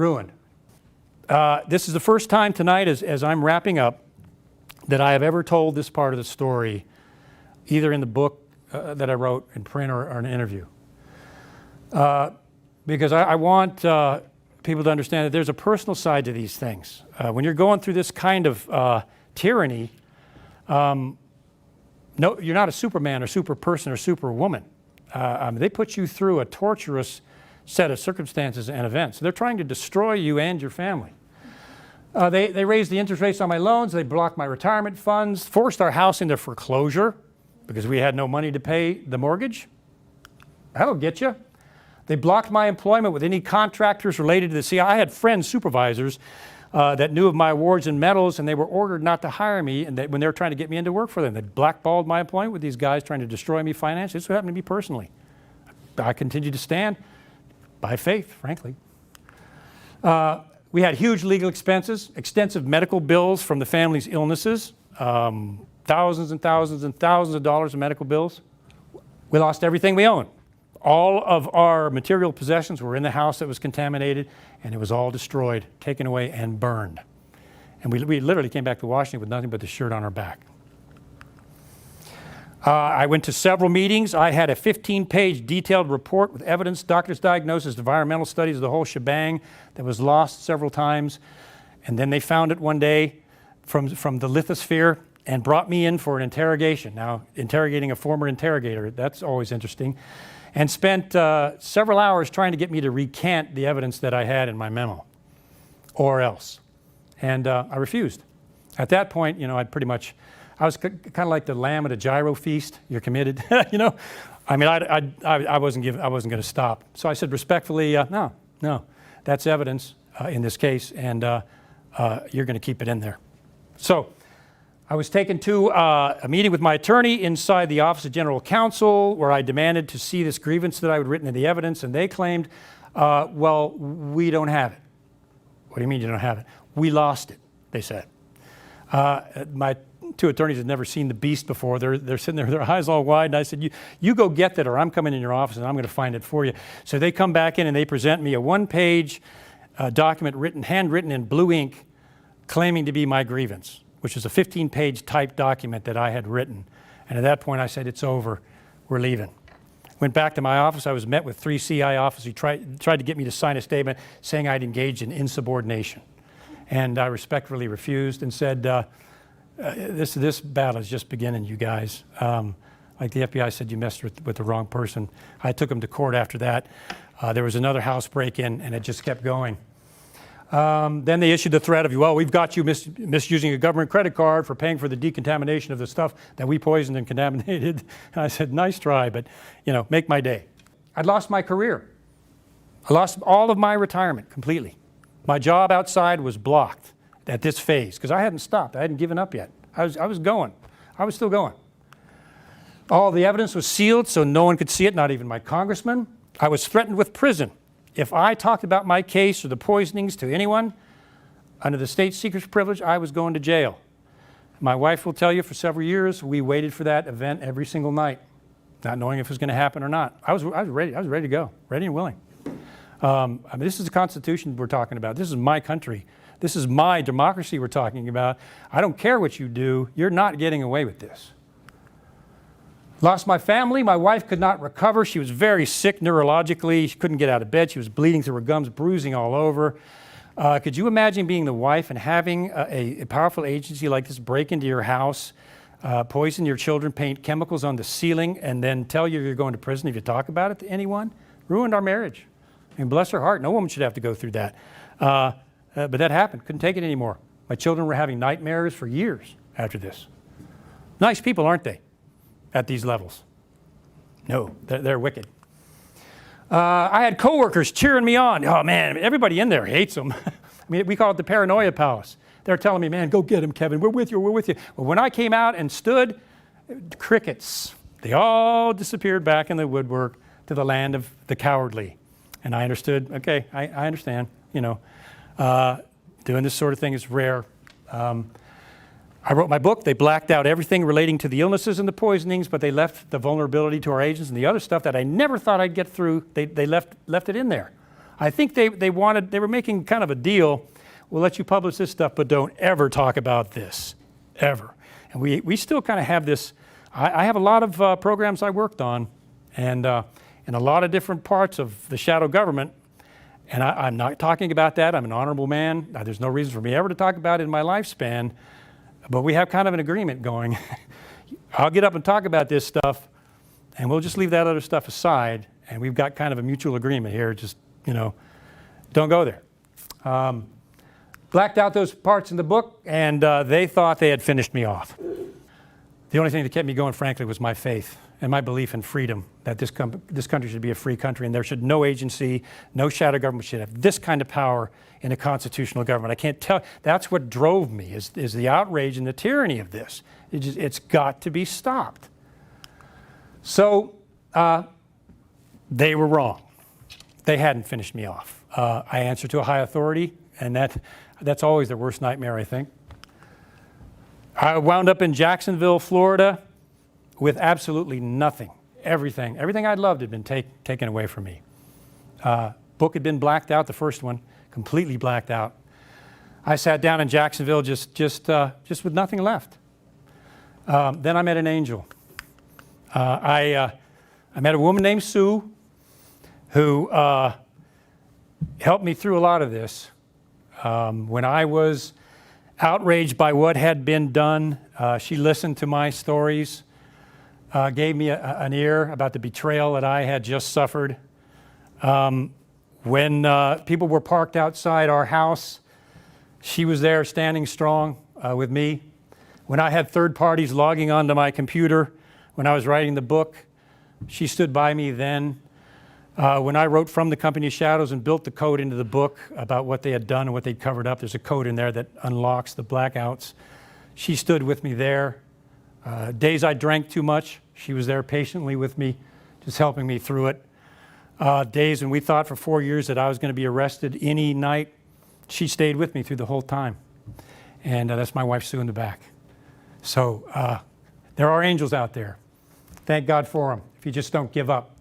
ruined. This is the first time tonight, as I'm wrapping up, that I have ever told this part of the story, either in the book that I wrote in print or an interview. Because I want people to understand that there's a personal side to these things. When you're going through this kind of tyranny, no, you're not a Superman or super person or superwoman. They put you through a torturous set of circumstances and events. They're trying to destroy you and your family. They raised the interest rates on my loans. They blocked my retirement funds, forced our house into foreclosure because we had no money to pay the mortgage. That'll get you. They blocked my employment with any contractors related to the CIA. I had friends, supervisors, that knew of my awards and medals, and they were ordered not to hire me and when they were trying to get me into work for them. They blackballed my employment with these guys trying to destroy me financially. This is what happened to me personally. I continued to stand by faith, frankly. We had huge legal expenses, extensive medical bills from the family's illnesses, thousands and thousands and thousands of dollars in medical bills. We lost everything we owned. All of our material possessions were in the house that was contaminated, and it was all destroyed, taken away, and burned. And we literally came back to Washington with nothing but the shirt on our back. I went to several meetings. I had a 15-page detailed report with evidence, doctor's diagnosis, environmental studies, the whole shebang that was lost several times. And then they found it one day from the lithosphere and brought me in for an interrogation. Now, interrogating a former interrogator, that's always interesting. And spent several hours trying to get me to recant the evidence that I had in my memo, or else. And I refused. At that point, you know, I was kind of like the lamb at a gyro feast. You're committed, you know. I mean, I wasn't going to stop. So I said respectfully, no, that's evidence in this case, and you're going to keep it in there. So I was taken to a meeting with my attorney inside the Office of General Counsel, where I demanded to see this grievance that I had written in the evidence, and they claimed, well, we don't have it. What do you mean you don't have it? We lost it, they said. My two attorneys had never seen the beast before. They're sitting there, their eyes all wide, and I said, you go get that, or I'm coming in your office and I'm going to find it for you. So they come back in and they present me a one-page document handwritten in blue ink, claiming to be my grievance, which is a 15-page typed document that I had written. And at that point I said, it's over, we're leaving. Went back to my office. I was met with 3 CI officers who tried to get me to sign a statement saying I'd engaged in insubordination. And I respectfully refused and said, this battle is just beginning, you guys. Like the FBI said, you messed with the wrong person. I took them to court after that. There was another house break-in, and it just kept going. Then they issued the threat of, well, we've got you misusing a government credit card for paying for the decontamination of the stuff that we poisoned and contaminated. And I said, nice try, but, you know, make my day. I'd lost my career. I lost all of my retirement completely. My job outside was blocked at this phase because I hadn't stopped. I hadn't given up yet. I was going. I was still going. All the evidence was sealed so no one could see it, not even my congressman. I was threatened with prison. If I talked about my case or the poisonings to anyone under the state secrets privilege, I was going to jail. My wife will tell you for several years we waited for that event every single night, not knowing if it was going to happen or not. I was ready. I was ready to go, ready and willing. I mean, this is the Constitution we're talking about. This is my country. This is my democracy we're talking about. I don't care what you do. You're not getting away with this. Lost my family. My wife could not recover. She was very sick neurologically. She couldn't get out of bed. She was bleeding through her gums, bruising all over. Could you imagine being the wife and having a powerful agency like this break into your house, poison your children, paint chemicals on the ceiling, and then tell you you're going to prison if you talk about it to anyone? Ruined our marriage. I mean, bless her heart. No woman should have to go through that. But that happened. Couldn't take it anymore. My children were having nightmares for years after this. Nice people, aren't they? At these levels. No, they're wicked. I had coworkers cheering me on. Oh man, everybody in there hates them. I mean, we call it the paranoia palace. They're telling me, man, go get him, Kevin. We're with you, we're with you. Well, when I came out and stood, crickets. They all disappeared back in the woodwork to the land of the cowardly. And I understood, okay, I understand, you know, doing this sort of thing is rare. I wrote my book. They blacked out everything relating to the illnesses and the poisonings, but they left the vulnerability to our agents and the other stuff that I never thought I'd get through. They left it in there. I think they were making kind of a deal. We'll let you publish this stuff, but don't ever talk about this, ever. And we still kind of have this. I have a lot of programs I worked on, and in a lot of different parts of the shadow government. And I'm not talking about that. I'm an honorable man. There's no reason for me ever to talk about it in my lifespan. But we have kind of an agreement going. I'll get up and talk about this stuff, and we'll just leave that other stuff aside. And we've got kind of a mutual agreement here. Just, don't go there. Blacked out those parts in the book, and they thought they had finished me off. The only thing that kept me going, frankly, was my faith and my belief in freedom, that this country should be a free country, and there should no agency, no shadow government should have this kind of power in a constitutional government. I can't tell. That's what drove me, is the outrage and the tyranny of this. It's got to be stopped. So they were wrong. They hadn't finished me off. I answer to a high authority, and that's always their worst nightmare, I think. I wound up in Jacksonville, Florida, with absolutely nothing. Everything I'd loved had been taken away from me. Book had been blacked out, the first one, completely blacked out. I sat down in Jacksonville just with nothing left. Then I met an angel. I met a woman named Sue who helped me through a lot of this. When I was outraged by what had been done, she listened to my stories, gave me an ear about the betrayal that I had just suffered. When people were parked outside our house, she was there standing strong with me. When I had third parties logging onto my computer when I was writing the book, she stood by me then. When I wrote From the Company of Shadows and built the code into the book about what they had done and what they'd covered up, there's a code in there that unlocks the blackouts. She stood with me there. Days I drank too much, she was there patiently with me, just helping me through it. Days when we thought for 4 years that I was going to be arrested any night, she stayed with me through the whole time. And that's my wife, Sue, in the back. So there are angels out there. Thank God for them, if you just don't give up.